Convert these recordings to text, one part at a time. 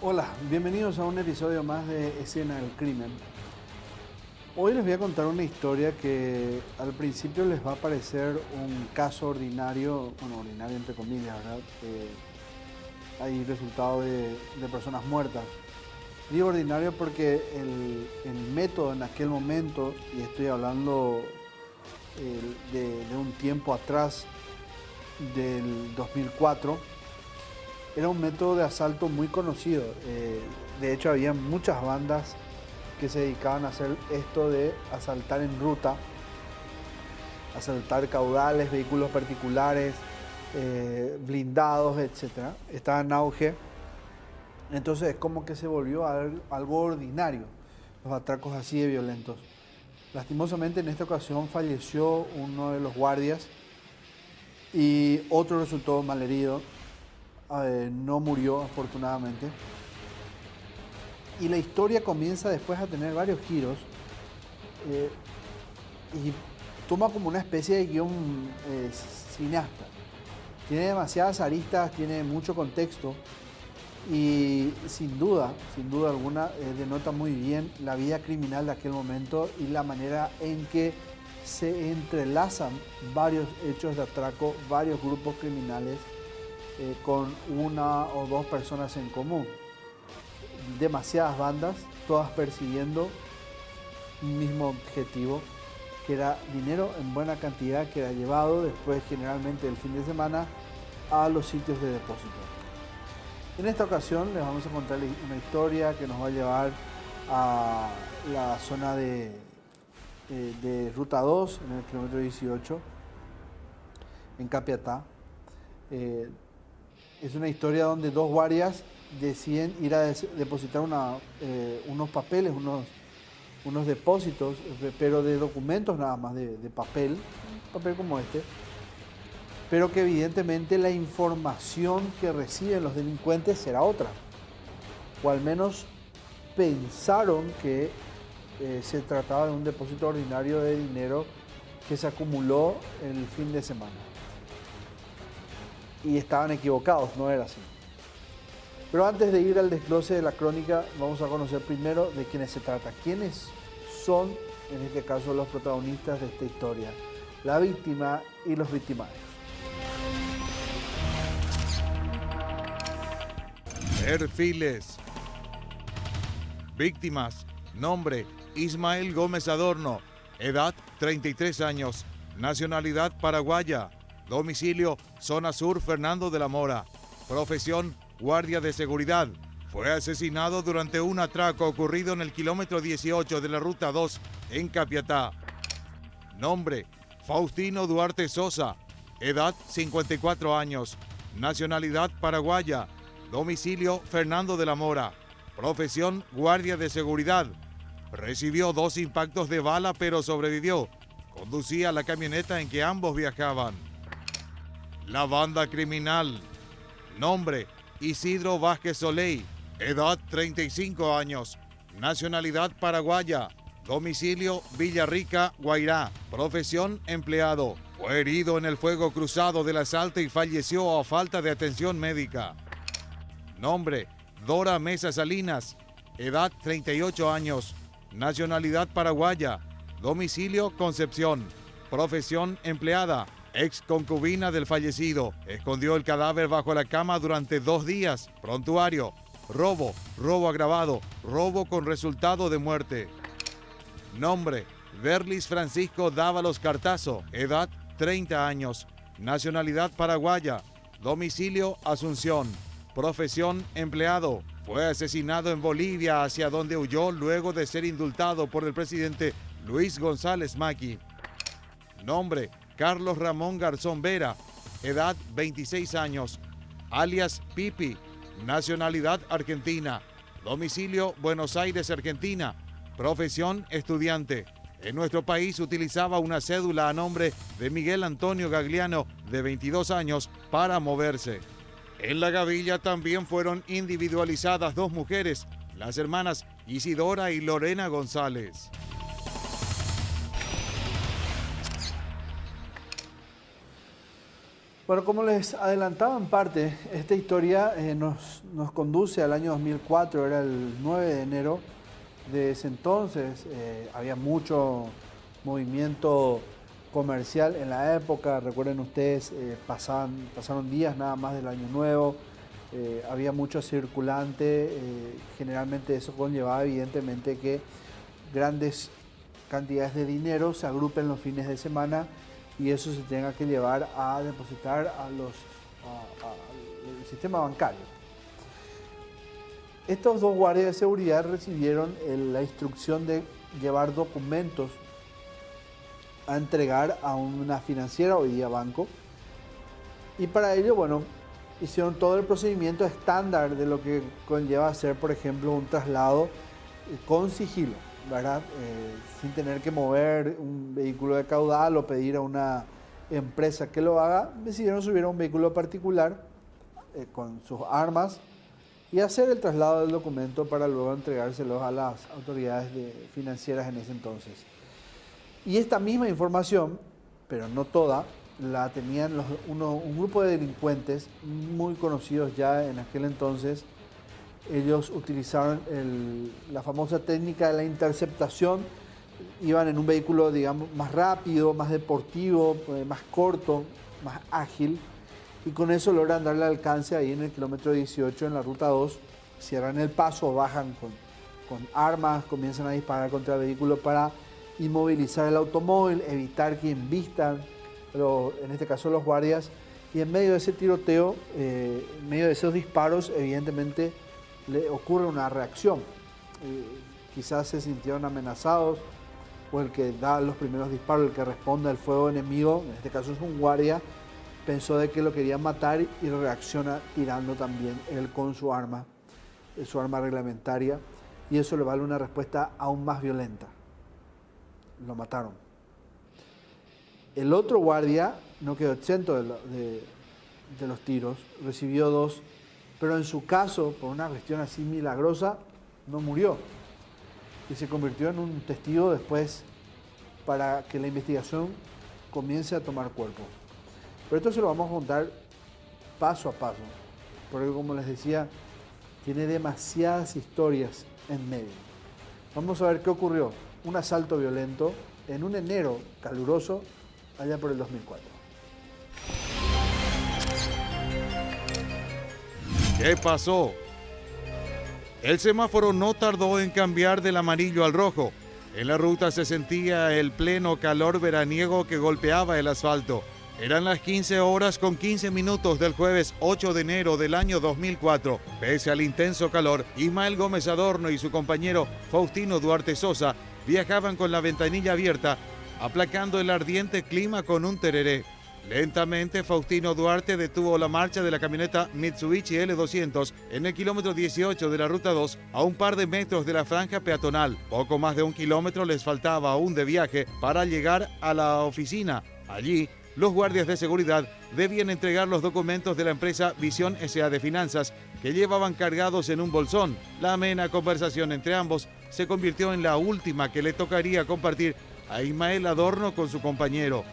Hola, bienvenidos a un episodio más de Escena del Crimen. Hoy les voy a contar una historia que al principio les va a parecer un caso ordinario, bueno, ordinario entre comillas, ¿verdad? Hay resultado de personas muertas. Digo ordinario porque el método en aquel momento, y estoy hablando de un tiempo atrás, del 2004, era un método de asalto muy conocido. De hecho, había muchas bandas que se dedicaban a hacer esto de asaltar en ruta, asaltar caudales, vehículos particulares, blindados, etc. Estaba en auge. Entonces es como que se volvió algo ordinario, los atracos así de violentos. Lastimosamente en esta ocasión falleció uno de los guardias y otro resultó malherido. No murió afortunadamente. Y la historia comienza después a tener varios giros y toma como una especie de guión cineasta. Tiene demasiadas aristas, tiene mucho contexto y sin duda alguna, denota muy bien la vida criminal de aquel momento y la manera en que se entrelazan varios hechos de atraco, varios grupos criminales con una o dos personas en común. Demasiadas bandas, todas persiguiendo un mismo objetivo, que era dinero en buena cantidad, que era llevado después generalmente el fin de semana a los sitios de depósito. En esta ocasión les vamos a contar una historia que nos va a llevar a la zona de Ruta 2, en el kilómetro 18, en Capiatá. Es una historia donde dos guardias deciden ir a depositar unos papeles, unos depósitos, pero de documentos nada más, de papel como este, pero que evidentemente la información que reciben los delincuentes será otra, o al menos pensaron que se trataba de un depósito ordinario de dinero que se acumuló el fin de semana. Y estaban equivocados, no era así. Pero antes de ir al desglose de la crónica, vamos a conocer primero de quiénes se trata. ¿Quiénes son, en este caso, los protagonistas de esta historia? La víctima y los victimarios. Perfiles. Víctimas. Nombre: Ismael Gómez Adorno. Edad: 33 años. Nacionalidad: paraguaya. Domicilio: Zona Sur, Fernando de la Mora. Profesión: guardia de seguridad. Fue asesinado durante un atraco ocurrido en el kilómetro 18 de la Ruta 2 en Capiatá. Nombre: Faustino Duarte Sosa. Edad: 54 años. Nacionalidad: paraguaya. Domicilio: Fernando de la Mora. Profesión: guardia de seguridad. Recibió 2 impactos de bala pero sobrevivió. Conducía la camioneta en que ambos viajaban. La banda criminal. Nombre: Isidro Vázquez Soley. Edad: 35 años. Nacionalidad: paraguaya. Domicilio: Villarrica, Guairá. Profesión: empleado. Fue herido en el fuego cruzado del asalto y falleció a falta de atención médica. Nombre: Dora Mesa Salinas. Edad: 38 años. Nacionalidad: paraguaya. Domicilio: Concepción. Profesión: empleada. Ex concubina del fallecido. Escondió el cadáver bajo la cama durante 2 días. Prontuario: robo, robo agravado, robo con resultado de muerte. Nombre: Berlis Francisco Dávalos Cartazo. Edad: 30 años. Nacionalidad: paraguaya. Domicilio: Asunción. Profesión: empleado. Fue asesinado en Bolivia, hacia donde huyó luego de ser indultado por el presidente Luis González Macri. Nombre: Carlos Ramón Garzón Vera. Edad: 26 años. Alias Pipi. Nacionalidad: argentina. Domicilio: Buenos Aires, Argentina. Profesión: estudiante. En nuestro país utilizaba una cédula a nombre de Miguel Antonio Gagliano, de 22 años, para moverse. En la gavilla también fueron individualizadas 2 mujeres, las hermanas Isidora y Lorena González. Bueno, como les adelantaba en parte, esta historia nos conduce al año 2004, era el 9 de enero de ese entonces. Había mucho movimiento comercial en la época, recuerden ustedes, pasaron días nada más del Año Nuevo, había mucho circulante, generalmente eso conllevaba evidentemente que grandes cantidades de dinero se agrupen los fines de semana y eso se tenga que llevar a depositar al sistema bancario. Estos dos guardias de seguridad recibieron la instrucción de llevar documentos a entregar a una financiera, hoy día banco, y para ello, bueno, hicieron todo el procedimiento estándar de lo que conlleva hacer, por ejemplo, un traslado con sigilo, ¿verdad? Sin tener que mover un vehículo de caudal o pedir a una empresa que lo haga, decidieron subir a un vehículo particular con sus armas y hacer el traslado del documento para luego entregárselos a las autoridades financieras en ese entonces. Y esta misma información, pero no toda, la tenían un grupo de delincuentes muy conocidos ya en aquel entonces. Ellos utilizaron la famosa técnica de la interceptación, iban en un vehículo, digamos, más rápido, más deportivo, más corto, más ágil, y con eso logran darle alcance ahí en el kilómetro 18 en la ruta 2, cierran el paso, bajan con armas, comienzan a disparar contra el vehículo para inmovilizar el automóvil, evitar que embistan, en este caso los guardias, y en medio de ese tiroteo, en medio de esos disparos, evidentemente le ocurre una reacción. Quizás se sintieron amenazados, o el que da los primeros disparos, el que responde al fuego enemigo, en este caso es un guardia, pensó de que lo querían matar y reacciona tirando también él con su arma reglamentaria, y eso le vale una respuesta aún más violenta. Lo mataron. El otro guardia no quedó exento de los tiros, recibió 2, pero en su caso, por una cuestión así milagrosa, no murió y se convirtió en un testigo después para que la investigación comience a tomar cuerpo. Pero esto se lo vamos a contar paso a paso, porque como les decía, tiene demasiadas historias en medio. Vamos a ver qué ocurrió. Un asalto violento en un enero caluroso allá por el 2004. ¿Qué pasó? El semáforo no tardó en cambiar del amarillo al rojo. En la ruta se sentía el pleno calor veraniego que golpeaba el asfalto. Eran las 15 horas con 15 minutos del jueves 8 de enero del año 2004. Pese al intenso calor, Ismael Gómez Adorno y su compañero Faustino Duarte Sosa viajaban con la ventanilla abierta, aplacando el ardiente clima con un tereré. Lentamente, Faustino Duarte detuvo la marcha de la camioneta Mitsubishi L200 en el kilómetro 18 de la ruta 2, a un par de metros de la franja peatonal. Poco más de 1 kilómetro les faltaba aún de viaje para llegar a la oficina. Allí, los guardias de seguridad debían entregar los documentos de la empresa Visión S.A. de Finanzas, que llevaban cargados en un bolsón. La amena conversación entre ambos se convirtió en la última que le tocaría compartir a Ismael Adorno con su compañero.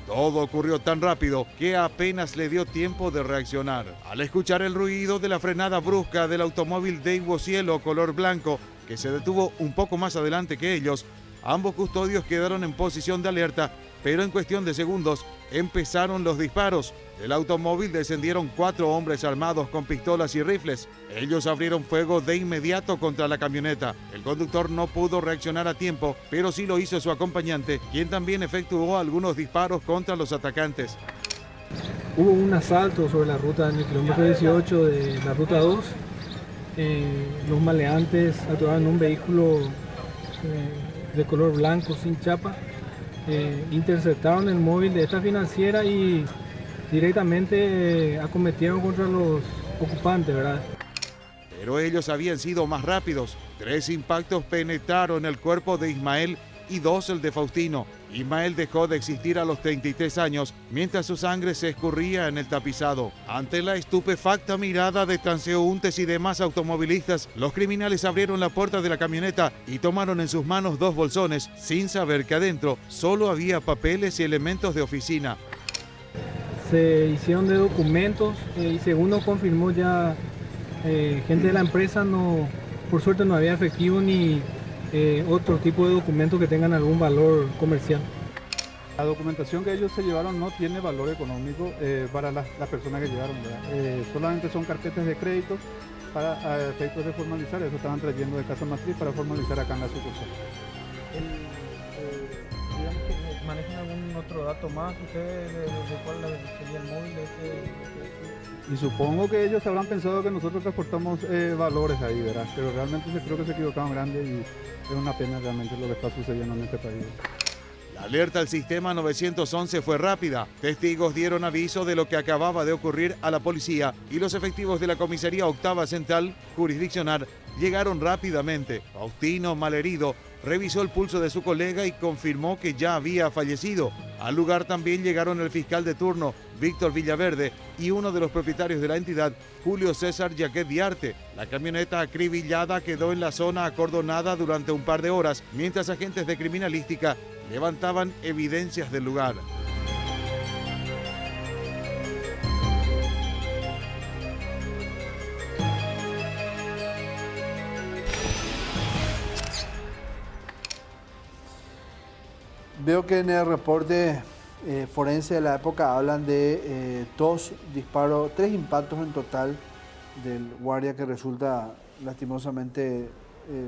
Todo ocurrió tan rápido que apenas le dio tiempo de reaccionar. Al escuchar el ruido de la frenada brusca del automóvil Daewoo Cielo color blanco, que se detuvo un poco más adelante que ellos, ambos custodios quedaron en posición de alerta, pero en cuestión de segundos empezaron los disparos. Del automóvil descendieron 4 hombres armados con pistolas y rifles. Ellos abrieron fuego de inmediato contra la camioneta. El conductor no pudo reaccionar a tiempo, pero sí lo hizo su acompañante, quien también efectuó algunos disparos contra los atacantes. Hubo un asalto sobre la ruta en el kilómetro 18 de la ruta 2. Los maleantes actuaban en un vehículo de color blanco sin chapa. Interceptaron el móvil de esta financiera y directamente acometieron contra los ocupantes, ¿verdad? Pero ellos habían sido más rápidos. 3 impactos penetraron el cuerpo de Ismael y 2 el de Faustino. Ismael dejó de existir a los 33 años mientras su sangre se escurría en el tapizado. Ante la estupefacta mirada de transeúntes y demás automovilistas, los criminales abrieron la puerta de la camioneta y tomaron en sus manos 2 bolsones, sin saber que adentro solo había papeles y elementos de oficina. Se hicieron de documentos y según nos confirmó ya gente de la empresa, por suerte no había efectivo ni otro tipo de documentos que tengan algún valor comercial. La documentación que ellos se llevaron no tiene valor económico para las personas que llevaron, ¿verdad? Solamente son carpetas de crédito para efectos de formalizar. Eso estaban trayendo de casa matriz para formalizar acá en la sucursal. Digamos que manejan algún otro dato más, ustedes de cuál sería el móvil de Y supongo que ellos habrán pensado que nosotros transportamos valores ahí, ¿verdad? Pero realmente creo que se equivocaron grande y es una pena realmente lo que está sucediendo en este país. La alerta al sistema 911 fue rápida. Testigos dieron aviso de lo que acababa de ocurrir a la policía y los efectivos de la Comisaría Octava Central Jurisdiccional llegaron rápidamente. Faustino, malherido, revisó el pulso de su colega y confirmó que ya había fallecido. Al lugar también llegaron el fiscal de turno, Víctor Villaverde, y uno de los propietarios de la entidad, Julio César Yaquet Diarte. La camioneta acribillada quedó en la zona acordonada durante un par de horas, mientras agentes de criminalística levantaban evidencias del lugar. Veo que en el reporte forense de la época hablan de 3 impactos en total del guardia que resulta lastimosamente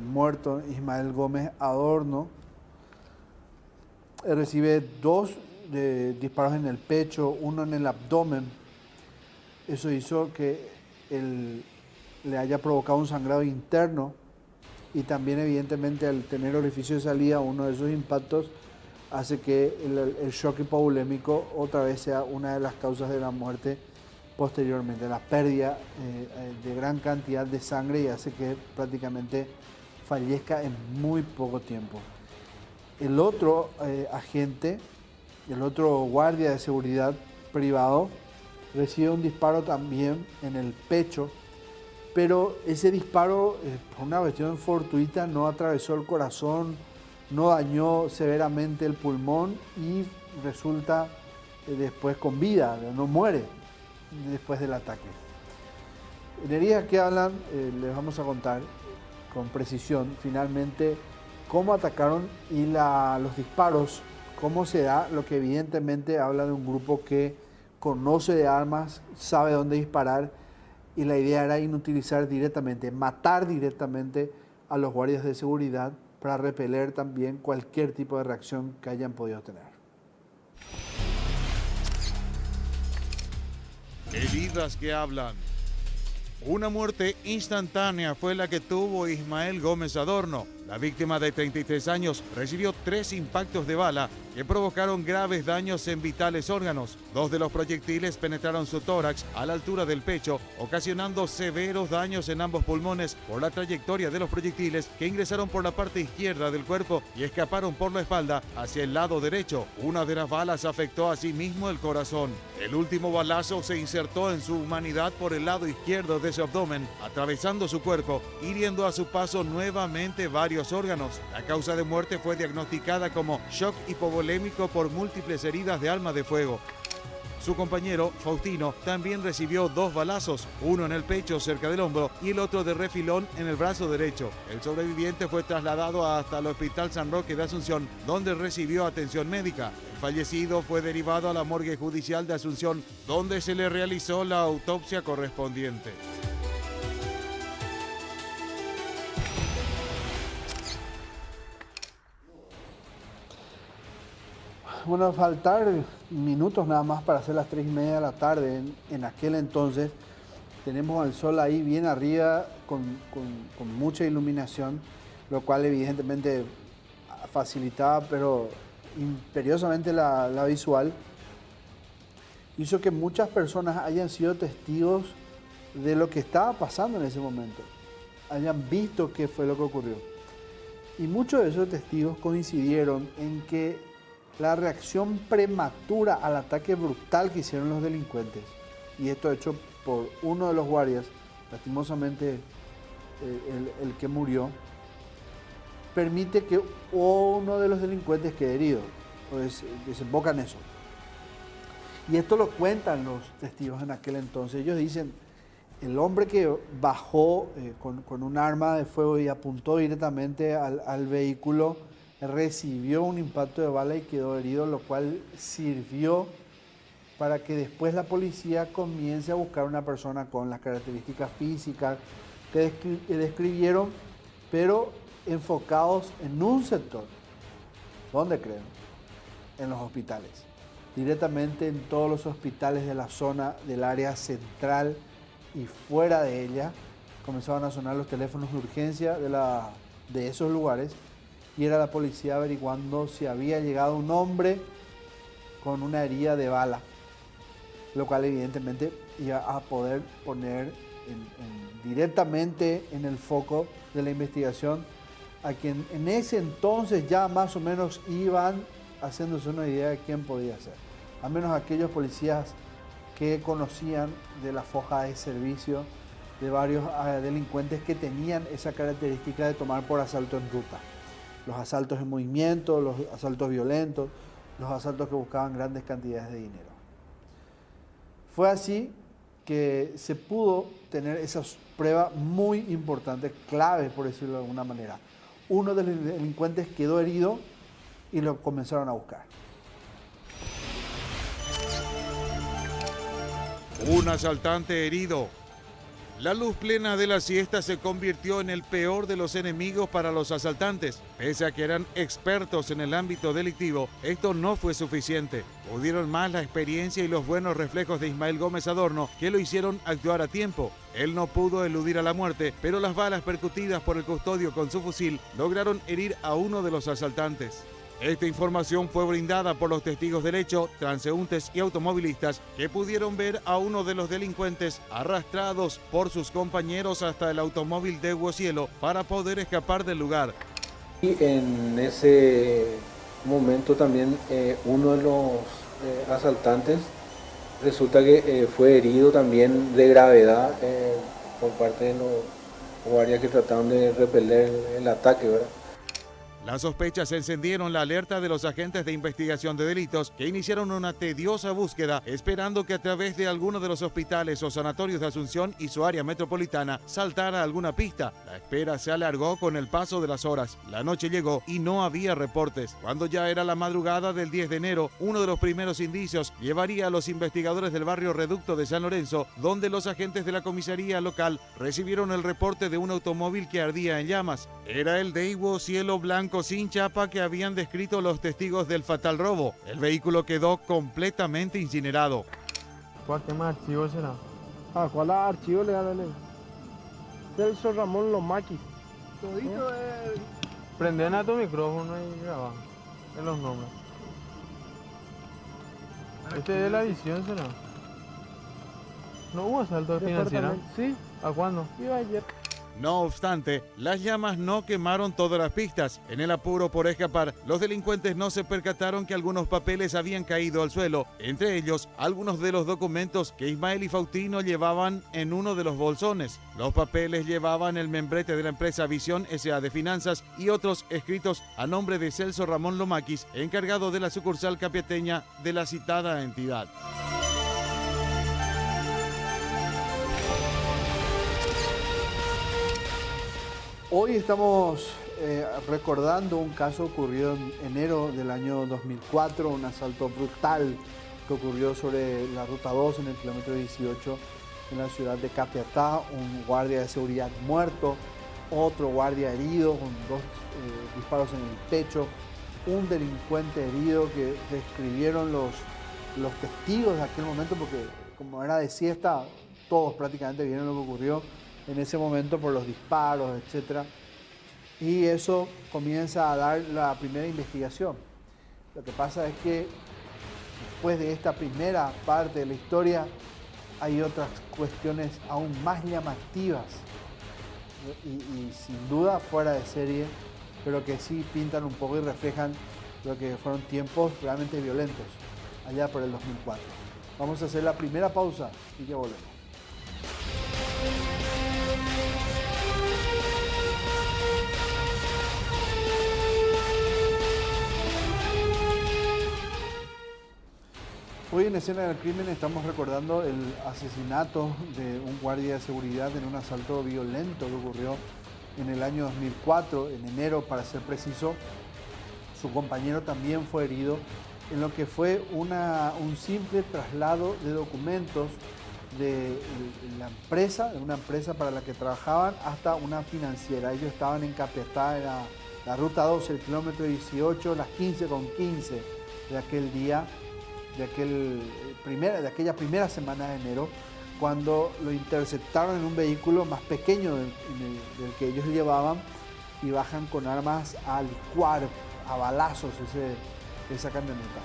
muerto, Ismael Gómez Adorno. Recibe 2 disparos en el pecho, 1 en el abdomen. Eso hizo que le haya provocado un sangrado interno y también evidentemente al tener orificio de salida, uno de esos impactos hace que el shock hipovolémico otra vez sea una de las causas de la muerte posteriormente, la pérdida de gran cantidad de sangre y hace que prácticamente fallezca en muy poco tiempo. El otro agente, el otro guardia de seguridad privado, recibe un disparo también en el pecho, pero ese disparo, por una cuestión fortuita, no atravesó el corazón, no dañó severamente el pulmón y resulta después con vida, no muere después del ataque. En heridas que hablan, les vamos a contar con precisión finalmente cómo atacaron y los disparos, cómo se da, lo que evidentemente habla de un grupo que conoce de armas, sabe dónde disparar y la idea era inutilizar directamente, matar directamente a los guardias de seguridad para repeler también cualquier tipo de reacción que hayan podido tener. Heridas que hablan. Una muerte instantánea fue la que tuvo Ismael Gómez Adorno. La víctima de 33 años recibió 3 impactos de bala que provocaron graves daños en vitales órganos. 2 de los proyectiles penetraron su tórax a la altura del pecho, ocasionando severos daños en ambos pulmones por la trayectoria de los proyectiles que ingresaron por la parte izquierda del cuerpo y escaparon por la espalda hacia el lado derecho. Una de las balas afectó asimismo el corazón. El último balazo se insertó en su humanidad por el lado izquierdo de su abdomen, atravesando su cuerpo, hiriendo a su paso nuevamente varios órganos. La causa de muerte fue diagnosticada como shock hipovolémico por múltiples heridas de arma de fuego. Su compañero, Faustino, también recibió 2 balazos, uno en el pecho cerca del hombro y el otro de refilón en el brazo derecho. El sobreviviente fue trasladado hasta el Hospital San Roque de Asunción, donde recibió atención médica. El fallecido fue derivado a la morgue judicial de Asunción, donde se le realizó la autopsia correspondiente. Bueno, faltar minutos nada más para hacer las 3:30 de la tarde. En aquel entonces tenemos al sol ahí bien arriba con mucha iluminación, lo cual evidentemente facilitaba, pero imperiosamente la visual. Hizo que muchas personas hayan sido testigos de lo que estaba pasando en ese momento, hayan visto qué fue lo que ocurrió. Y muchos de esos testigos coincidieron en que la reacción prematura al ataque brutal que hicieron los delincuentes, y esto hecho por uno de los guardias, lastimosamente el que murió, permite que uno de los delincuentes quede herido. Pues desemboca en eso. Y esto lo cuentan los testigos en aquel entonces. Ellos dicen, el hombre que bajó con un arma de fuego y apuntó directamente al vehículo, recibió un impacto de bala y quedó herido, lo cual sirvió para que después la policía comience a buscar una persona con las características físicas que describieron, pero enfocados en un sector. ¿Dónde creen? En los hospitales. Directamente en todos los hospitales de la zona del área central y fuera de ella comenzaban a sonar los teléfonos de urgencia de esos lugares, y era la policía averiguando si había llegado un hombre con una herida de bala, lo cual evidentemente iba a poder poner directamente en el foco de la investigación a quien en ese entonces ya más o menos iban haciéndose una idea de quién podía ser. Al menos aquellos policías que conocían de la foja de servicio de varios delincuentes que tenían esa característica de tomar por asalto en ruta. Los asaltos en movimiento, los asaltos violentos, los asaltos que buscaban grandes cantidades de dinero. Fue así que se pudo tener esas pruebas muy importantes, claves por decirlo de alguna manera. Uno de los delincuentes quedó herido y lo comenzaron a buscar. Un asaltante herido. La luz plena de la siesta se convirtió en el peor de los enemigos para los asaltantes. Pese a que eran expertos en el ámbito delictivo, esto no fue suficiente. Pudieron más la experiencia y los buenos reflejos de Ismael Gómez Adorno, que lo hicieron actuar a tiempo. Él no pudo eludir a la muerte, pero las balas percutidas por el custodio con su fusil lograron herir a uno de los asaltantes. Esta información fue brindada por los testigos del hecho, transeúntes y automovilistas que pudieron ver a uno de los delincuentes arrastrados por sus compañeros hasta el automóvil de Huocielo para poder escapar del lugar. Y en ese momento también uno de los asaltantes resulta que fue herido también de gravedad por parte de los guardias que trataron de repeler el ataque, ¿verdad? Las sospechas encendieron la alerta de los agentes de investigación de delitos que iniciaron una tediosa búsqueda esperando que a través de alguno de los hospitales o sanatorios de Asunción y su área metropolitana saltara alguna pista. La espera se alargó con el paso de las horas. La noche llegó y no había reportes. Cuando ya era la madrugada del 10 de enero, uno de los primeros indicios llevaría a los investigadores del barrio Reducto de San Lorenzo, donde los agentes de la comisaría local recibieron el reporte de un automóvil que ardía en llamas. Era el de Huocielo blanco sin chapa que habían descrito los testigos del fatal robo. El vehículo quedó completamente incinerado. ¿Cuál tema de archivo será? ¿Cuál archivo le dan? Celso Ramón Lomaki. Prenden a tu micrófono y graba en los nombres. Este es de la visión, será. ¿No hubo asalto de financiera? Sí. ¿A cuándo? Iba ayer. No obstante, las llamas no quemaron todas las pistas. En el apuro por escapar, los delincuentes no se percataron que algunos papeles habían caído al suelo, entre ellos algunos de los documentos que Ismael y Faustino llevaban en uno de los bolsones. Los papeles llevaban el membrete de la empresa Visión S.A. de Finanzas y otros escritos a nombre de Celso Ramón Lomakis, encargado de la sucursal capiateña de la citada entidad. Hoy estamos recordando un caso ocurrido en enero del año 2004, un asalto brutal que ocurrió sobre la ruta 2 en el kilómetro 18 en la ciudad de Capiatá. Un guardia de seguridad muerto, otro guardia herido con 2 disparos en el pecho, un delincuente herido que describieron los testigos de aquel momento, porque como era de siesta, todos prácticamente vieron lo que ocurrió en ese momento por los disparos, etc. Y eso comienza a dar la primera investigación. Lo que pasa es que después de esta primera parte de la historia hay otras cuestiones aún más llamativas y sin duda fuera de serie, pero que sí pintan un poco y reflejan Creo que fueron tiempos realmente violentos, allá por el 2004. Vamos a hacer la primera pausa y ya volvemos. Hoy en Escena del Crimen estamos recordando el asesinato de un guardia de seguridad en un asalto violento que ocurrió en el año 2004, en enero para ser preciso. Su compañero también fue herido en lo que fue un simple traslado de documentos de una empresa para la que trabajaban hasta una financiera. Ellos estaban encapetada en la ruta 12, el kilómetro 18, las 15:15 de aquel día, de aquella primera semana de enero, cuando lo interceptaron en un vehículo más pequeño del que ellos llevaban y bajan con armas a licuar a balazos esa camioneta.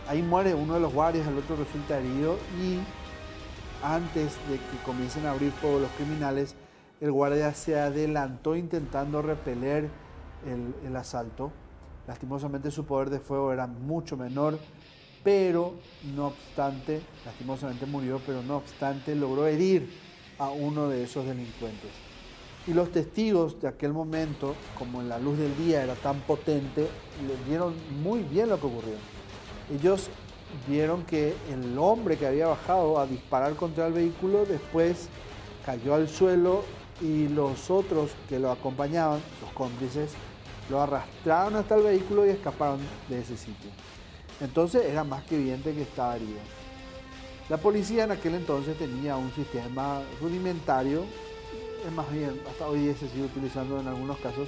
Ahí muere uno de los guardias, el otro resulta herido y antes de que comiencen a abrir fuego los criminales, el guardia se adelantó intentando repeler el asalto. Lastimosamente su poder de fuego era mucho menor, pero no obstante, lastimosamente murió, pero no obstante logró herir a uno de esos delincuentes. Y los testigos de aquel momento, como en la luz del día era tan potente, le vieron muy bien lo que ocurrió. Ellos vieron que el hombre que había bajado a disparar contra el vehículo después cayó al suelo y los otros que lo acompañaban, sus cómplices, lo arrastraron hasta el vehículo y escaparon de ese sitio. Entonces era más que evidente que estaba herido. La policía en aquel entonces tenía un sistema rudimentario, es más bien, hasta hoy día se sigue utilizando en algunos casos,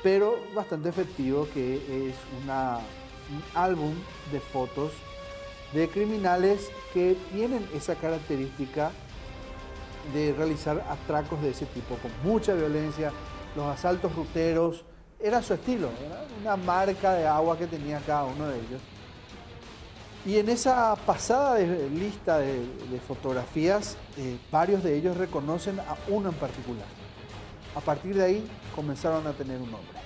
pero bastante efectivo, que es un álbum de fotos de criminales que tienen esa característica de realizar atracos de ese tipo, con mucha violencia, los asaltos ruteros, era su estilo, era una marca de agua que tenía cada uno de ellos. Y en esa pasada lista de fotografías, varios de ellos reconocen a uno en particular. A partir de ahí comenzaron a tener un nombre.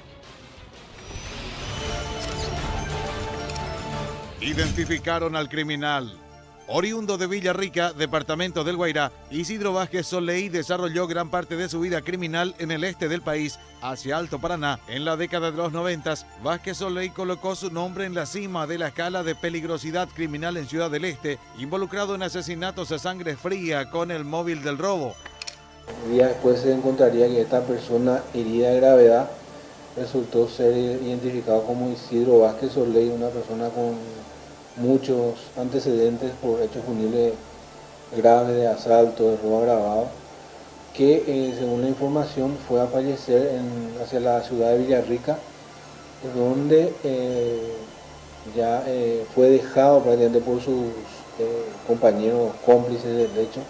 Identificaron al criminal. Oriundo de Villarrica, departamento del Guairá, Isidro Vázquez Soleí desarrolló gran parte de su vida criminal en el este del país, hacia Alto Paraná. En la década de los 90, Vázquez Soleí colocó su nombre en la cima de la escala de peligrosidad criminal en Ciudad del Este, involucrado en asesinatos a sangre fría con el móvil del robo. Un día después se encontraría que esta persona herida de gravedad resultó ser identificado como Isidro Vázquez Soleí, una persona con muchos antecedentes por hechos punibles graves de asalto, de robo agravado, que según la información fue a fallecer hacia la ciudad de Villarrica, donde ya fue dejado prácticamente por sus compañeros cómplices del hecho.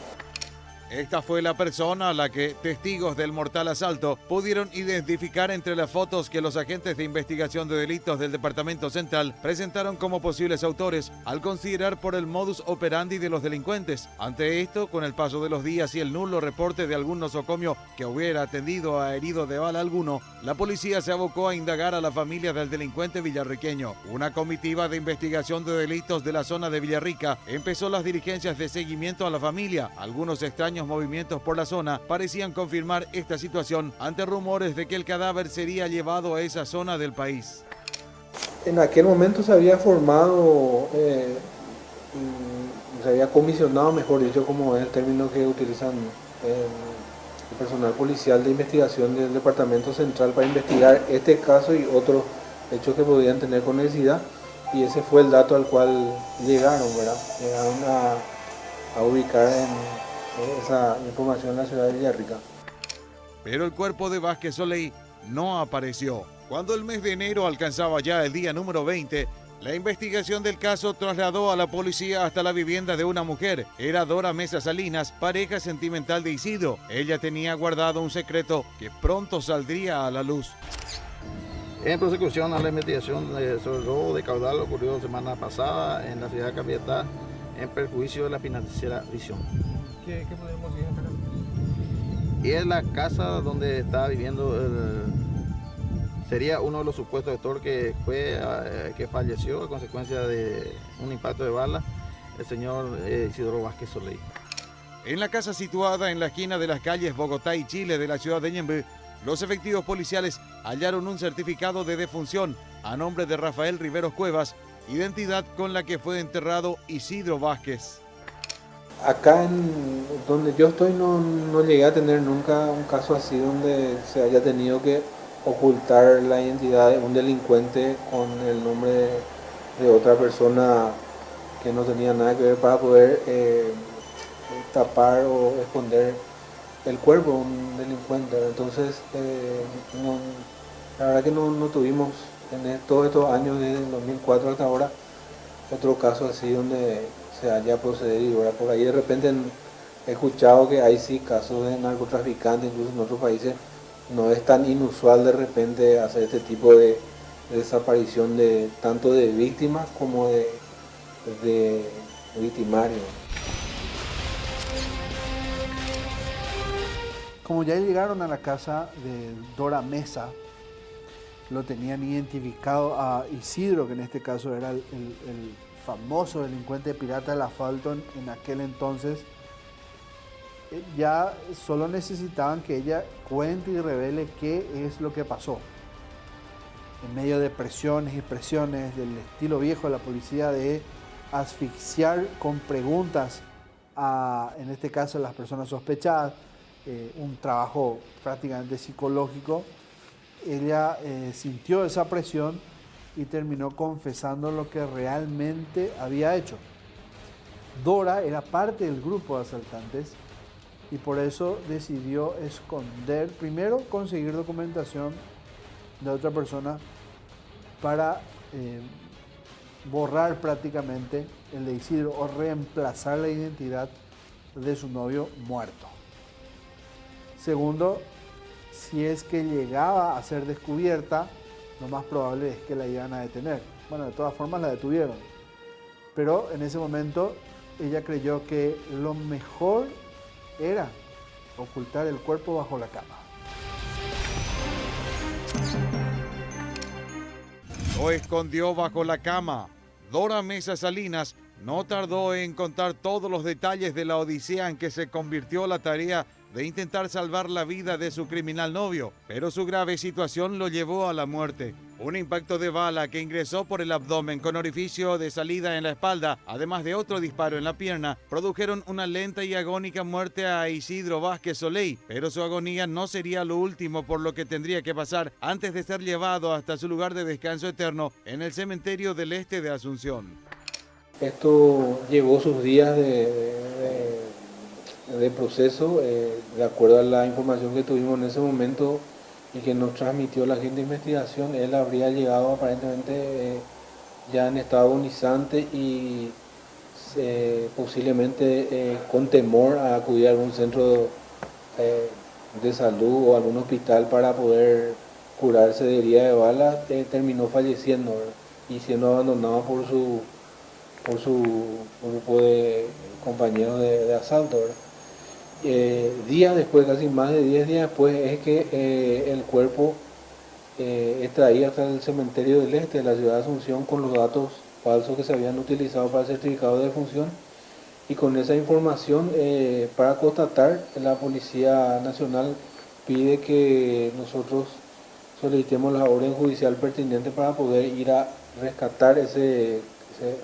Esta fue la persona a la que testigos del mortal asalto pudieron identificar entre las fotos que los agentes de investigación de delitos del Departamento Central presentaron como posibles autores, al considerar por el modus operandi de los delincuentes. Ante esto, con el paso de los días y el nulo reporte de algún nosocomio que hubiera atendido a herido de bala alguno, la policía se abocó a indagar a la familia del delincuente villarriqueño. Una comitiva de investigación de delitos de la zona de Villarrica empezó las diligencias de seguimiento a la familia. Algunos extraños movimientos por la zona parecían confirmar esta situación ante rumores de que el cadáver sería llevado a esa zona del país. En aquel momento se había formado, se había comisionado, mejor dicho, como es el término que utilizan el personal policial de investigación del Departamento Central para investigar este caso y otros hechos que podían tener conexidad, y ese fue el dato al cual llegaron, ¿verdad? Llegaron a ubicar esa información en la ciudad de Villarrica. Pero el cuerpo de Vázquez Soleí no apareció. Cuando el mes de enero alcanzaba ya el día número 20, la investigación del caso trasladó a la policía hasta la vivienda de una mujer. Era Dora Mesa Salinas, pareja sentimental de Isidro. Ella tenía guardado un secreto que pronto saldría a la luz. En prosecución a la investigación sobre el robo de caudal ocurrido la semana pasada en la ciudad de Capiatá, en perjuicio de la financiera Visión. ¿Qué podemos decir acá? Y es la casa donde estaba viviendo sería uno de los supuestos actores que falleció a consecuencia de un impacto de bala, el señor Isidro Vázquez Soleil. En la casa situada en la esquina de las calles Bogotá y Chile de la ciudad de Ñemby, los efectivos policiales hallaron un certificado de defunción a nombre de Rafael Riveros Cuevas, identidad con la que fue enterrado Isidro Vázquez. Acá donde yo estoy no llegué a tener nunca un caso así donde se haya tenido que ocultar la identidad de un delincuente con el nombre de otra persona que no tenía nada que ver para poder tapar o esconder el cuerpo de un delincuente. Entonces, la verdad que no tuvimos en todos estos años, desde el 2004 hasta ahora, otro caso así donde se haya procedido. ¿Verdad? Por ahí de repente he escuchado que hay sí casos de narcotraficantes, incluso en otros países. No es tan inusual de repente hacer este tipo de desaparición de tanto de víctimas como de victimarios. Como ya llegaron a la casa de Dora Mesa, lo tenían identificado a Isidro, que en este caso era el famoso delincuente pirata del asfalto en aquel entonces. Ya solo necesitaban que ella cuente y revele qué es lo que pasó. En medio de presiones y presiones del estilo viejo de la policía de asfixiar con preguntas en este caso, a las personas sospechadas, un trabajo prácticamente psicológico, ella sintió esa presión y terminó confesando lo que realmente había hecho. Dora era parte del grupo de asaltantes y por eso decidió esconder, primero conseguir documentación de otra persona para borrar prácticamente el de Isidro o reemplazar la identidad de su novio muerto. Segundo, si es que llegaba a ser descubierta, lo más probable es que la iban a detener. Bueno, de todas formas la detuvieron. Pero en ese momento ella creyó que lo mejor era ocultar el cuerpo bajo la cama. Lo escondió bajo la cama. Dora Mesa Salinas no tardó en contar todos los detalles de la odisea en que se convirtió la tarea de intentar salvar la vida de su criminal novio, pero su grave situación lo llevó a la muerte. Un impacto de bala que ingresó por el abdomen con orificio de salida en la espalda, además de otro disparo en la pierna, produjeron una lenta y agónica muerte a Isidro Vázquez Soleil, pero su agonía no sería lo último por lo que tendría que pasar antes de ser llevado hasta su lugar de descanso eterno en el cementerio del este de Asunción. Esto llevó sus días de proceso, de acuerdo a la información que tuvimos en ese momento y que nos transmitió la gente de investigación. Él habría llegado aparentemente ya en estado agonizante y posiblemente con temor a acudir a algún centro de salud o algún hospital para poder curarse de herida de bala. Terminó falleciendo, ¿verdad? Y siendo abandonado por su grupo de compañeros de asalto, ¿verdad? Días después, casi más de 10 días después, es que el cuerpo es traído hasta el cementerio del este de la ciudad de Asunción con los datos falsos que se habían utilizado para el certificado de defunción, y con esa información para constatar, la Policía Nacional pide que nosotros solicitemos la orden judicial pertinente para poder ir a rescatar ese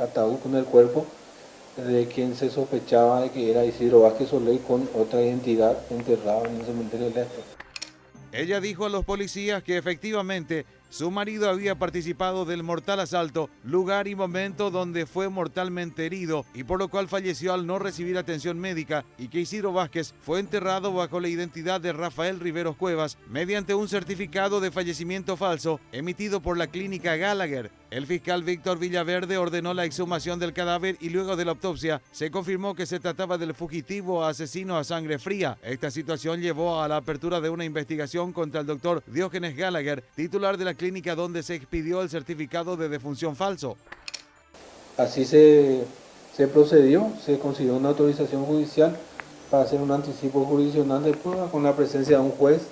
ataúd con el cuerpo de quien se sospechaba de que era Isidro Vázquez Soleil con otra identidad enterrado en el cementerio del este. Ella dijo a los policías que efectivamente su marido había participado del mortal asalto, lugar y momento donde fue mortalmente herido y por lo cual falleció al no recibir atención médica, y que Isidro Vázquez fue enterrado bajo la identidad de Rafael Riveros Cuevas mediante un certificado de fallecimiento falso emitido por la clínica Gallagher. El fiscal Víctor Villaverde ordenó la exhumación del cadáver y luego de la autopsia se confirmó que se trataba del fugitivo asesino a sangre fría. Esta situación llevó a la apertura de una investigación contra el doctor Diógenes Gallagher, titular de la clínica donde se expidió el certificado de defunción falso. Así se procedió, se consiguió una autorización judicial para hacer un anticipo jurisdiccional de prueba con la presencia de un juez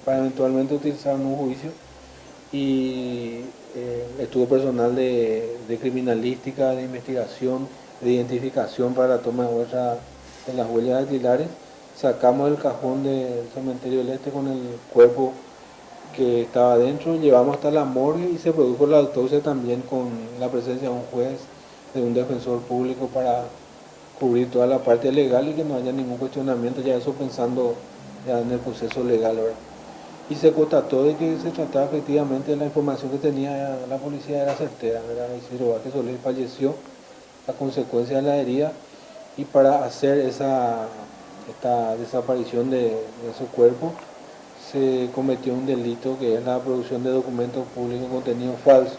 para eventualmente utilizar en un juicio. y estuvo personal de criminalística, de investigación, de identificación para la toma de muestras de las huellas dactilares. Sacamos el cajón del cementerio del Este con el cuerpo que estaba adentro, llevamos hasta la morgue y se produjo la autopsia también con la presencia de un juez, de un defensor público para cubrir toda la parte legal y que no haya ningún cuestionamiento, ya eso pensando ya en el proceso legal, ¿verdad? Y se constató de que se trataba efectivamente de la información que tenía la policía era certera, ¿verdad? Isidro Vázquez Soler falleció a consecuencia de la herida y para hacer esta desaparición de su cuerpo se cometió un delito que es la producción de documentos públicos contenido falso.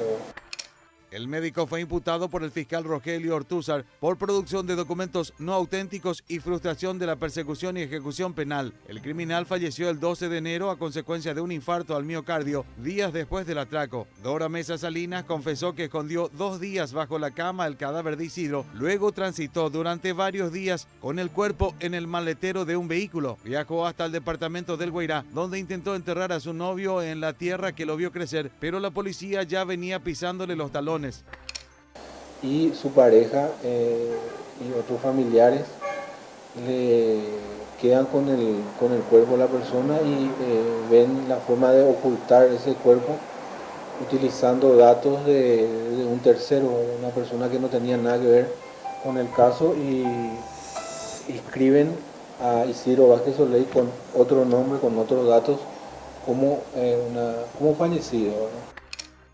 El médico fue imputado por el fiscal Rogelio Ortúzar por producción de documentos no auténticos y frustración de la persecución y ejecución penal. El criminal falleció el 12 de enero a consecuencia de un infarto al miocardio días después del atraco. Dora Mesa Salinas confesó que escondió 2 días bajo la cama el cadáver de Isidro, luego transitó durante varios días con el cuerpo en el maletero de un vehículo. Viajó hasta el departamento del Guairá, donde intentó enterrar a su novio en la tierra que lo vio crecer, pero la policía ya venía pisándole los talones. Y su pareja y otros familiares le quedan con el cuerpo de la persona y ven la forma de ocultar ese cuerpo utilizando datos de un tercero, una persona que no tenía nada que ver con el caso, y inscriben a Isidro Vázquez Soler con otro nombre, con otros datos como fallecido, ¿verdad?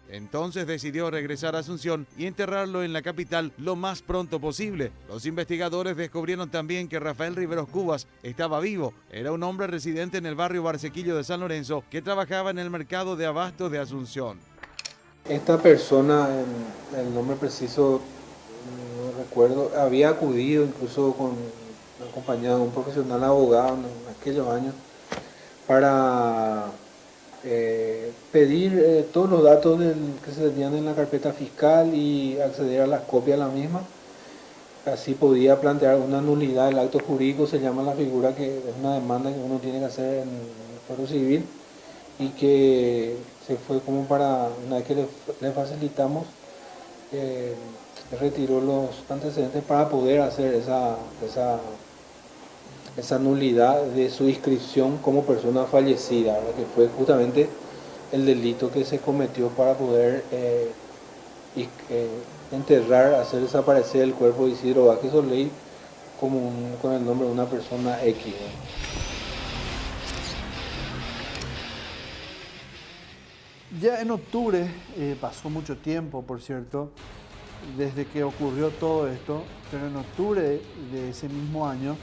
Entonces decidió regresar a Asunción y enterrarlo en la capital lo más pronto posible. Los investigadores descubrieron también que Rafael Riveros Cubas estaba vivo. Era un hombre residente en el barrio Barsequillo de San Lorenzo que trabajaba en el mercado de abastos de Asunción. Esta persona, el nombre preciso no recuerdo, había acudido incluso acompañado de un profesional abogado en aquellos años para pedir todos los datos que se tenían en la carpeta fiscal y acceder a las copias de la misma. Así podía plantear una nulidad del acto jurídico, se llama la figura, que es una demanda que uno tiene que hacer en el fuero civil, y que se fue como para, una vez que le facilitamos, retiró los antecedentes para poder hacer esa nulidad de su inscripción como persona fallecida, ¿verdad? Que fue justamente el delito que se cometió para poder enterrar, hacer desaparecer el cuerpo de Isidro Vázquez Soler con el nombre de una persona X, ¿verdad? Ya en octubre, pasó mucho tiempo, por cierto, desde que ocurrió todo esto, pero en octubre de ese mismo año,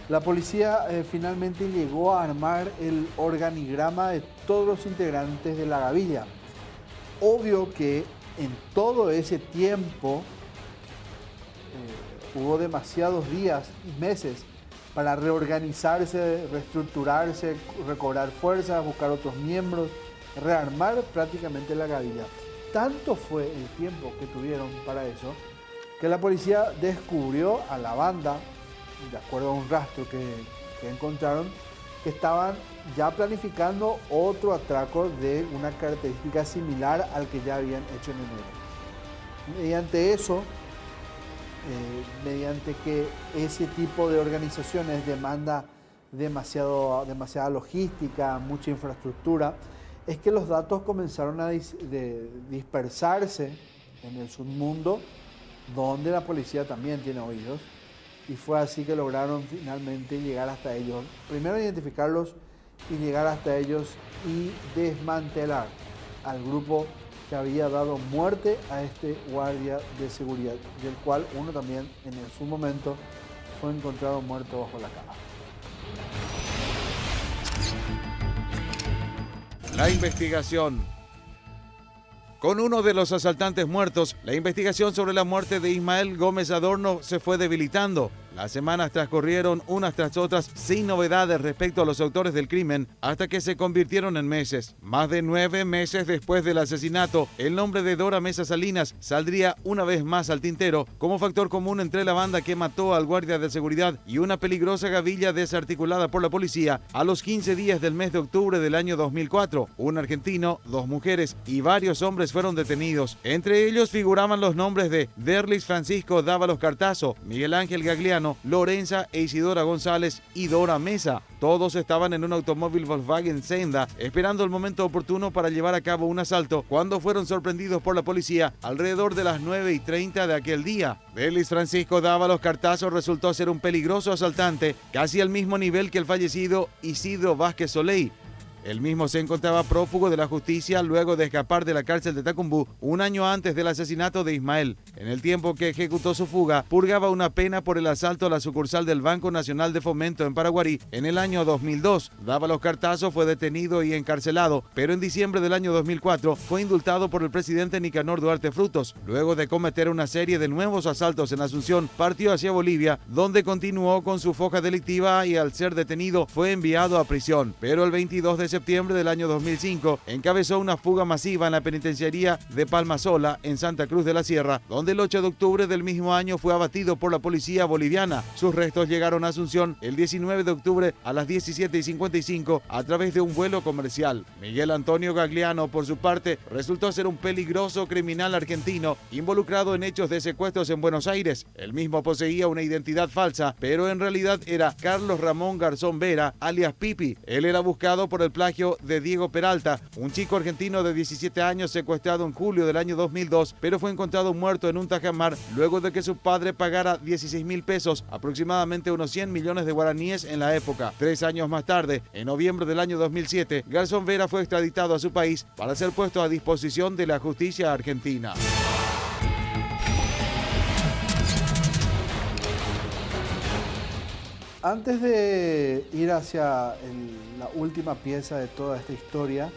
la policía finalmente llegó a armar el organigrama de todos los integrantes de la gavilla. Obvio que en todo ese tiempo hubo demasiados días y meses para reorganizarse, reestructurarse, recobrar fuerzas, buscar otros miembros, rearmar prácticamente la gavilla. Tanto fue el tiempo que tuvieron para eso, que la policía descubrió a la banda, de acuerdo a un rastro que encontraron, que estaban ya planificando otro atraco de una característica similar al que ya habían hecho en enero. Mediante eso, mediante que ese tipo de organizaciones demanda demasiada logística, mucha infraestructura, es que los datos comenzaron a dispersarse en el submundo, donde la policía también tiene oídos, y fue así que lograron finalmente llegar hasta ellos. Primero identificarlos y llegar hasta ellos y desmantelar al grupo que había dado muerte a este guardia de seguridad, del cual uno también en su momento fue encontrado muerto bajo la cama. La investigación. Con uno de los asaltantes muertos, la investigación sobre la muerte de Ismael Gómez Adorno se fue debilitando. Las semanas transcurrieron unas tras otras sin novedades respecto a los autores del crimen hasta que se convirtieron en meses. Más de 9 meses después del asesinato, el nombre de Dora Mesa Salinas saldría una vez más al tintero como factor común entre la banda que mató al guardia de seguridad y una peligrosa gavilla desarticulada por la policía a los 15 días del mes de octubre del año 2004. Un argentino, 2 mujeres y varios hombres fueron detenidos. Entre ellos figuraban los nombres de Derlis Francisco Dávalos Cartazo, Miguel Ángel Gagliano, Lorenza e Isidora González y Dora Mesa. Todos estaban en un automóvil Volkswagen Senda esperando el momento oportuno para llevar a cabo un asalto cuando fueron sorprendidos por la policía alrededor de las 9:30 de aquel día. Derlis Francisco Dávalos Cartazo resultó ser un peligroso asaltante casi al mismo nivel que el fallecido Isidro Vázquez Soleil. El mismo se encontraba prófugo de la justicia luego de escapar de la cárcel de Tacumbú un año antes del asesinato de Ismael. En el tiempo que ejecutó su fuga, purgaba una pena por el asalto a la sucursal del Banco Nacional de Fomento en Paraguarí en el año 2002. Dávalos Cartazo fue detenido y encarcelado, pero en diciembre del año 2004 fue indultado por el presidente Nicanor Duarte Frutos. Luego de cometer una serie de nuevos asaltos en Asunción, partió hacia Bolivia, donde continuó con su foja delictiva y al ser detenido fue enviado a prisión. Pero el 22 de septiembre del año 2005 encabezó una fuga masiva en la penitenciaría de Palmasola en Santa Cruz de la Sierra, donde el 8 de octubre del mismo año fue abatido por la policía boliviana. Sus restos llegaron a Asunción el 19 de octubre a las 17:55 a través de un vuelo comercial. Miguel Antonio Gagliano, por su parte, resultó ser un peligroso criminal argentino involucrado en hechos de secuestros en Buenos Aires. Él mismo poseía una identidad falsa, pero en realidad era Carlos Ramón Garzón Vera, alias Pipi. Él era buscado por el plagio de Diego Peralta, un chico argentino de 17 años secuestrado en julio del año 2002, pero fue encontrado muerto en un tajamar luego de que su padre pagara 16.000 pesos, aproximadamente unos 100 millones de guaraníes en la época. 3 años más tarde, en noviembre del año 2007, Garzón Vera fue extraditado a su país para ser puesto a disposición de la justicia argentina. Antes de ir hacia la última pieza de toda esta historia,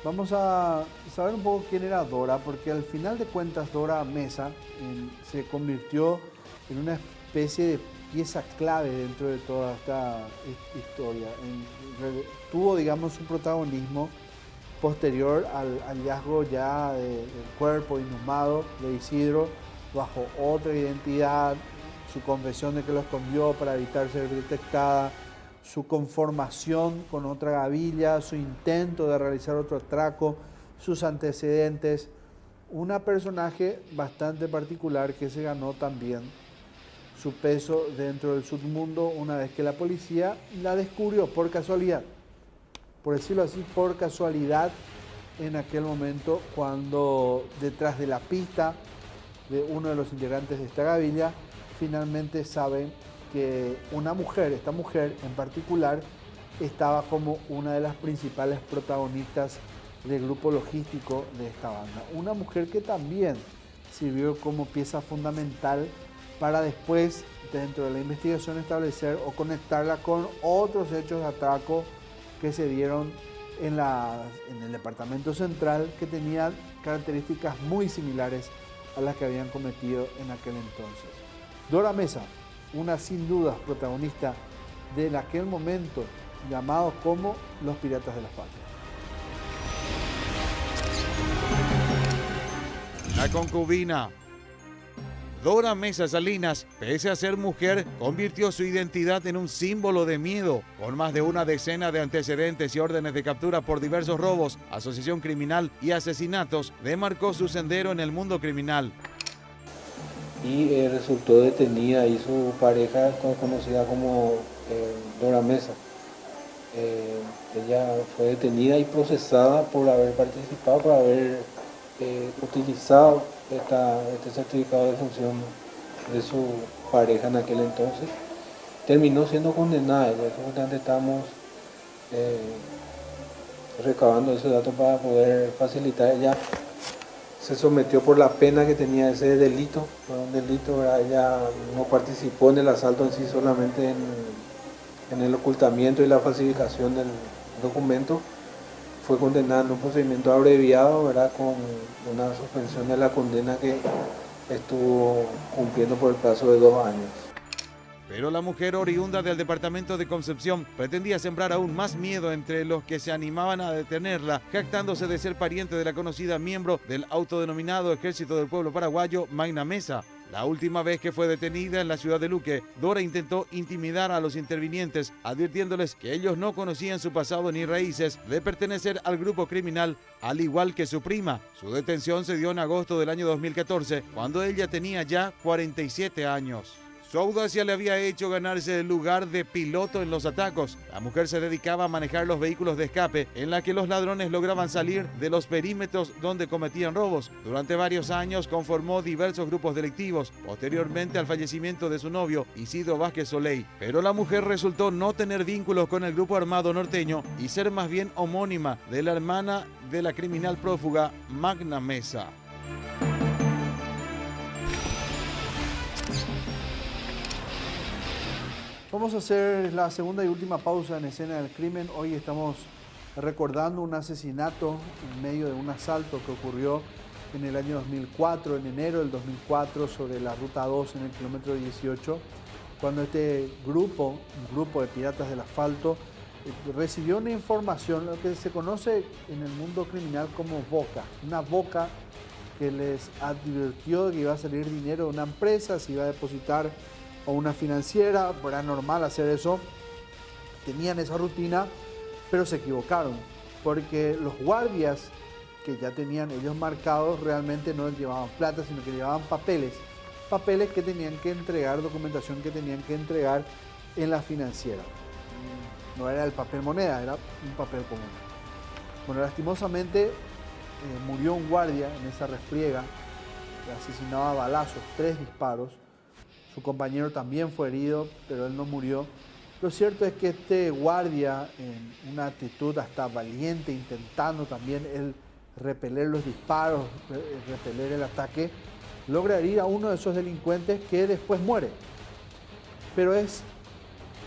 vamos a saber un poco quién era Dora, porque al final de cuentas Dora Mesa se convirtió en una especie de pieza clave dentro de toda esta historia. Tuvo, digamos, un protagonismo posterior al hallazgo ya del cuerpo inhumado de Isidro bajo otra identidad, su confesión de que lo escondió para evitar ser detectada, su conformación con otra gavilla, su intento de realizar otro atraco, sus antecedentes. Una personaje bastante particular que se ganó también su peso dentro del submundo una vez que la policía la descubrió por casualidad, por decirlo así, por casualidad en aquel momento cuando detrás de la pista de uno de los integrantes de esta gavilla finalmente saben que una mujer, esta mujer en particular, estaba como una de las principales protagonistas del grupo logístico de esta banda. Una mujer que también sirvió como pieza fundamental para después, dentro de la investigación, establecer o conectarla con otros hechos de atraco que se dieron en el departamento central, que tenían características muy similares a las que habían cometido en aquel entonces. Dora Mesa, una sin dudas protagonista de aquel momento llamados como los Piratas de la Patria. La concubina. Dora Mesa Salinas, pese a ser mujer, convirtió su identidad en un símbolo de miedo. Con más de una decena de antecedentes y órdenes de captura por diversos robos, asociación criminal y asesinatos, demarcó su sendero en el mundo criminal. Y resultó detenida y su pareja conocida como Dora Mesa. Ella fue detenida y procesada por haber participado, por haber utilizado este certificado de función de su pareja en aquel entonces. Terminó siendo condenada. Justamente estamos recabando ese dato para poder facilitar. Ella se sometió por la pena que tenía ese delito. Fue un delito, ¿verdad? Ella no participó en el asalto en sí, solamente en el ocultamiento y la falsificación del documento. Fue condenada en un procedimiento abreviado, ¿verdad? Con una suspensión de la condena que estuvo cumpliendo por el plazo de 2 años. Pero la mujer oriunda del departamento de Concepción pretendía sembrar aún más miedo entre los que se animaban a detenerla, jactándose de ser pariente de la conocida miembro del autodenominado Ejército del Pueblo Paraguayo, Magna Mesa. La última vez que fue detenida en la ciudad de Luque, Dora intentó intimidar a los intervinientes, advirtiéndoles que ellos no conocían su pasado ni raíces de pertenecer al grupo criminal, al igual que su prima. Su detención se dio en agosto del año 2014, cuando ella tenía ya 47 años. Su audacia le había hecho ganarse el lugar de piloto en los atacos. La mujer se dedicaba a manejar los vehículos de escape en la que los ladrones lograban salir de los perímetros donde cometían robos. Durante varios años conformó diversos grupos delictivos, posteriormente al fallecimiento de su novio, Isidro Vázquez Soley. Pero la mujer resultó no tener vínculos con el grupo armado norteño y ser más bien homónima de la hermana de la criminal prófuga Magna Mesa. Vamos a hacer la segunda y última pausa en Escena del Crimen. Hoy estamos recordando un asesinato en medio de un asalto que ocurrió en el año 2004, en enero del 2004, sobre la Ruta 2 en el kilómetro 18, cuando este grupo, un grupo de piratas del asfalto, recibió una información, lo que se conoce en el mundo criminal como boca, una boca que les advirtió que iba a salir dinero de una empresa, se iba a depositar o una financiera. Era normal hacer eso, tenían esa rutina, pero se equivocaron, porque los guardias que ya tenían ellos marcados realmente no llevaban plata, sino que llevaban papeles que tenían que entregar, documentación que tenían que entregar en la financiera. No era el papel moneda, era un papel común. Bueno, lastimosamente murió un guardia en esa refriega, asesinado a balazos, 3 disparos. Su compañero también fue herido, pero él no murió. Lo cierto es que este guardia, en una actitud hasta valiente, intentando también él repeler los disparos, repeler el ataque, logra herir a uno de esos delincuentes que después muere. Pero es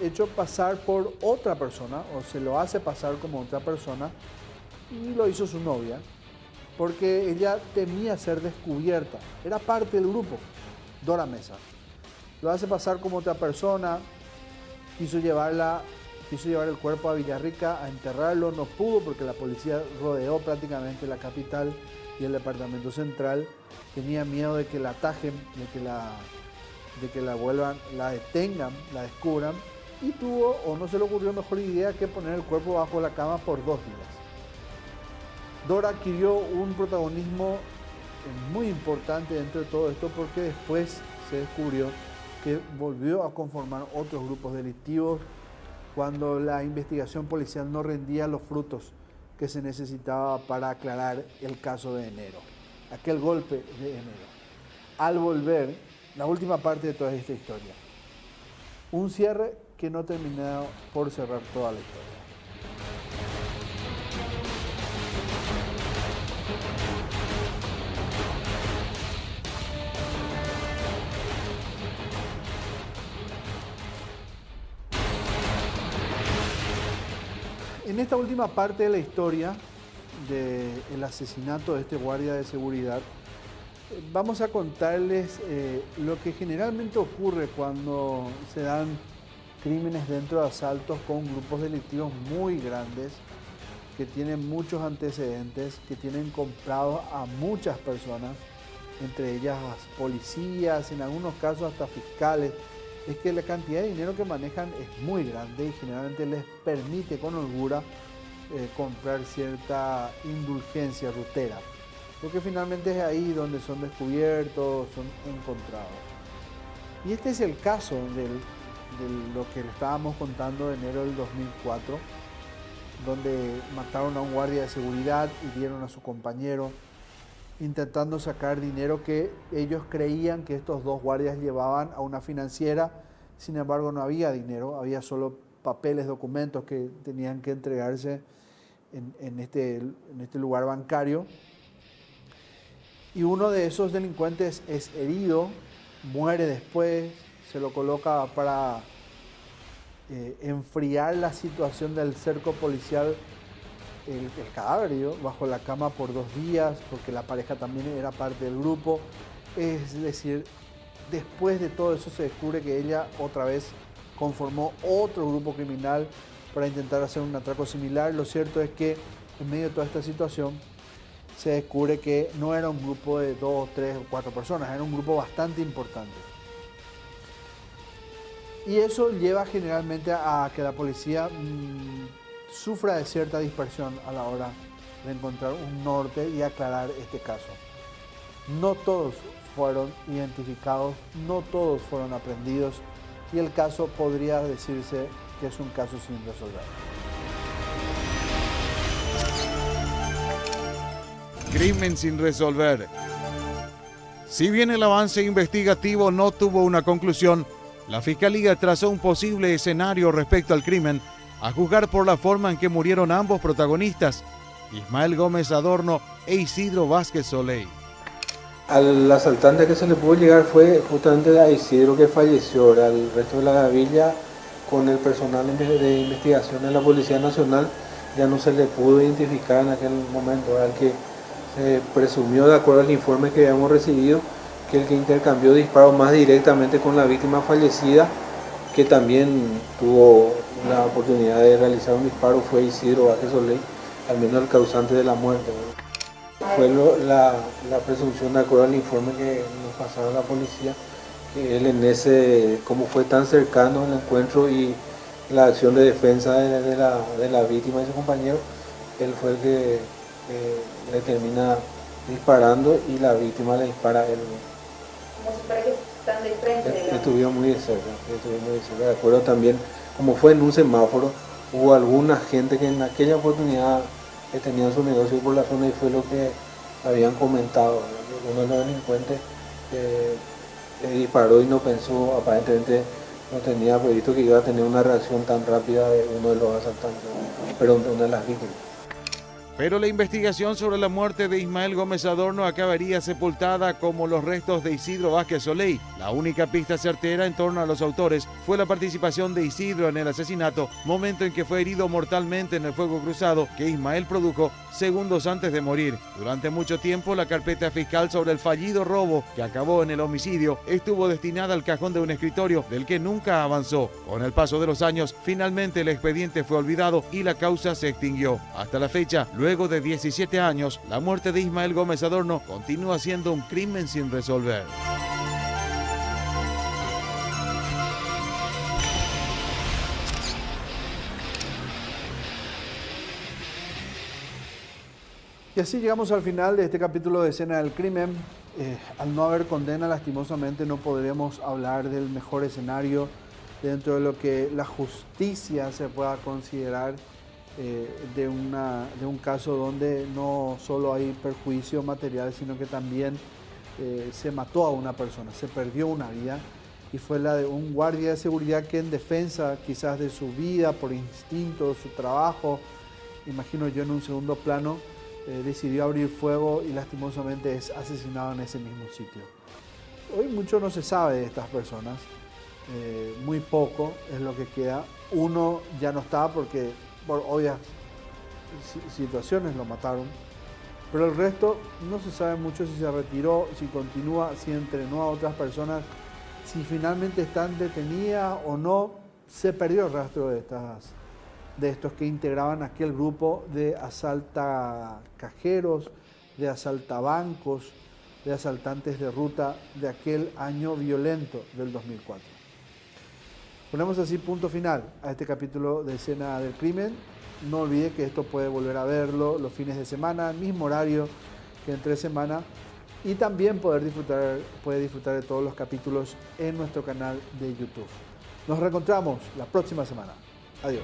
hecho pasar por otra persona, o se lo hace pasar como otra persona, y lo hizo su novia, porque ella temía ser descubierta. Era parte del grupo, Dora Mesa. Lo hace pasar como otra persona, quiso llevar el cuerpo a Villarrica a enterrarlo, no pudo porque la policía rodeó prácticamente la capital y el departamento central. Tenía miedo de que la atajen, de que la vuelvan, la detengan, la descubran, y tuvo, o no se le ocurrió mejor idea que poner el cuerpo bajo la cama por 2 días. Dora adquirió un protagonismo muy importante dentro de todo esto, porque después se descubrió que volvió a conformar otros grupos delictivos cuando la investigación policial no rendía los frutos que se necesitaba para aclarar el caso de enero, aquel golpe de enero. Al volver, la última parte de toda esta historia, un cierre que no terminó por cerrar toda la historia. En esta última parte de la historia del asesinato de este guardia de seguridad, vamos a contarles lo que generalmente ocurre cuando se dan crímenes dentro de asaltos con grupos delictivos muy grandes, que tienen muchos antecedentes, que tienen comprados a muchas personas, entre ellas policías, en algunos casos hasta fiscales. Es que la cantidad de dinero que manejan es muy grande y generalmente les permite con holgura comprar cierta indulgencia rutera, porque finalmente es ahí donde son descubiertos, son encontrados. Y este es el caso de lo que le estábamos contando de enero del 2004, donde mataron a un guardia de seguridad y dieron a su compañero, intentando sacar dinero que ellos creían que estos 2 guardias llevaban a una financiera. Sin embargo, no había dinero, había solo papeles, documentos que tenían que entregarse en este lugar bancario. Y uno de esos delincuentes es herido, muere después, se lo coloca para enfriar la situación del cerco policial. El cadáver bajo la cama por 2 días, porque la pareja también era parte del grupo. Es decir, después de todo eso se descubre que ella otra vez conformó otro grupo criminal para intentar hacer un atraco similar. Lo cierto es que en medio de toda esta situación se descubre que no era un grupo de 2, 3 o 4 personas, era un grupo bastante importante. Y eso lleva generalmente a que la policía sufra de cierta dispersión a la hora de encontrar un norte y aclarar este caso. No todos fueron identificados, no todos fueron aprendidos y el caso podría decirse que es un caso sin resolver. Crimen sin resolver. Si bien el avance investigativo no tuvo una conclusión, la Fiscalía trazó un posible escenario respecto al crimen, a juzgar por la forma en que murieron ambos protagonistas, Ismael Gómez Adorno e Isidro Vázquez Soleil. Al asaltante que se le pudo llegar fue justamente a Isidro, que falleció. Al resto de la gavilla, con el personal de investigación de la Policía Nacional, ya no se le pudo identificar en aquel momento. Al que se presumió, de acuerdo al informe que habíamos recibido, que el que intercambió disparos más directamente con la víctima fallecida, que también tuvo la oportunidad de realizar un disparo, fue Isidro Vázquez Soleil, al menos el causante de la muerte. Fue la presunción, de acuerdo al informe que nos pasaron la policía, que él en ese, como fue tan cercano el encuentro y la acción de defensa de la víctima y su compañero, él fue el que le termina disparando y la víctima le dispara a él. Como si fuera que están de frente. Estuvieron muy de cerca, de acuerdo también, como fue en un semáforo, hubo alguna gente que en aquella oportunidad que tenían su negocio por la zona y fue lo que habían comentado, ¿no? Uno de los delincuentes disparó y no pensó, aparentemente no tenía previsto que iba a tener una reacción tan rápida de uno de los asaltantes, pero una de las víctimas. Pero la investigación sobre la muerte de Ismael Gómez Adorno acabaría sepultada como los restos de Isidro Vázquez Soleil. La única pista certera en torno a los autores fue la participación de Isidro en el asesinato, momento en que fue herido mortalmente en el fuego cruzado que Ismael produjo segundos antes de morir. Durante mucho tiempo, la carpeta fiscal sobre el fallido robo que acabó en el homicidio estuvo destinada al cajón de un escritorio del que nunca avanzó. Con el paso de los años, finalmente el expediente fue olvidado y la causa se extinguió. Hasta la fecha, luego de 17 años, la muerte de Ismael Gómez Adorno continúa siendo un crimen sin resolver. Y así llegamos al final de este capítulo de Escena del Crimen. Al no haber condena, lastimosamente no podremos hablar del mejor escenario dentro de lo que la justicia se pueda considerar de un caso donde no solo hay perjuicio material, sino que también se mató a una persona, se perdió una vida, y fue la de un guardia de seguridad que, en defensa quizás de su vida, por instinto, su trabajo, imagino yo, en un segundo plano, decidió abrir fuego y lastimosamente es asesinado en ese mismo sitio. Hoy mucho no se sabe de estas personas, muy poco es lo que queda. Uno ya no está porque por obvias situaciones lo mataron, pero el resto no se sabe mucho si se retiró, si continúa, si entrenó a otras personas, si finalmente están detenidas o no. Se perdió el rastro de estos que integraban aquel grupo de asaltacajeros, de asaltabancos, de asaltantes de ruta de aquel año violento del 2004. Ponemos así punto final a este capítulo de Escena del Crimen. No olvide que esto puede volver a verlo los fines de semana, mismo horario que entre semana, y también puede disfrutar de todos los capítulos en nuestro canal de YouTube. Nos reencontramos la próxima semana. Adiós.